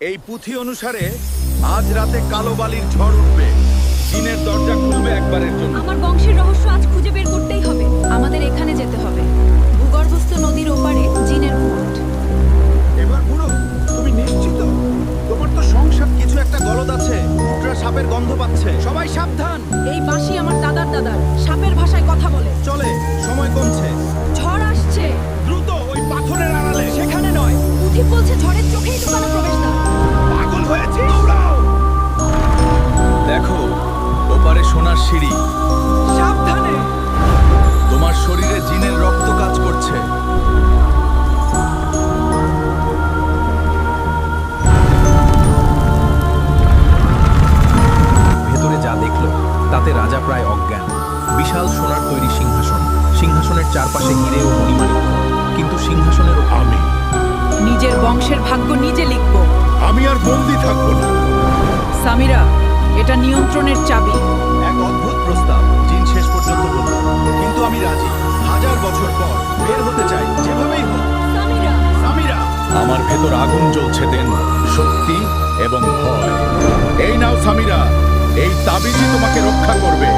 এই পুঁথি অনুসারে আজ রাতে কালো বালির ঝড় উঠবে। জিনের দরজা খুলবে একবারের জন্য। আমার বংশের রহস্য আজ খুঁজে বের করতেই হবে। আমাদের এখানে যেতে হবে, ভূগর্ভস্থ নদীর ওপারে জিনের কুয়োট। এবার বুড়ো, তুমি নিশ্চিত? তোমার তো সংসার কিছু একটা গলদ আছে। উটরা সাপের গন্ধ পাচ্ছে। সবাই সাবধান। এই বাঁশি আমার দাদার দাদার সাপের ভাষায় কথা বলে। চলে, সময় কমছে। ঝড় আসছে। দ্রুত ওই পাথরের আড়ালে। সেখানে নয়। পুঁথি বলছে ঝড়ের চোখেই দোকানে প্রবেশদ্বার। পাগল হয়েছে, দৌড়াও। দেখো, ওপারে সোনার সিঁড়ি। সাবধানে। তোমার শরীরে জিনের রক্ত কাজ করছে। ভেতরে যা দেখল তাতে রাজা প্রায় অজ্ঞান। বিশাল সোনার তৈরি সিংহাসন, সিংহাসনের চারপাশে হিরে ও মণিমাণিক্য, কিন্তু সিংহাসনের আমি নিজের বংশের ভাগ্য নিজে লিখব। আমি আর বন্দি থাকবো না। সামিরা, এটা নিয়ন্ত্রণের চাবি। এক অদ্ভুত প্রস্তাব। জিন শেষ পর্যন্ত বলল, কিন্তু আমি রাজি। 1000 বছর পর বের হতে চাই, যেভাবেই হোক। সামিরা, সামিরা, আমার ভেতর আগুন জ্বলছে দেন, শক্তি এবং ভয়। এই নাও সামিরা, এই তাবিজই তোমাকে রক্ষা করবে।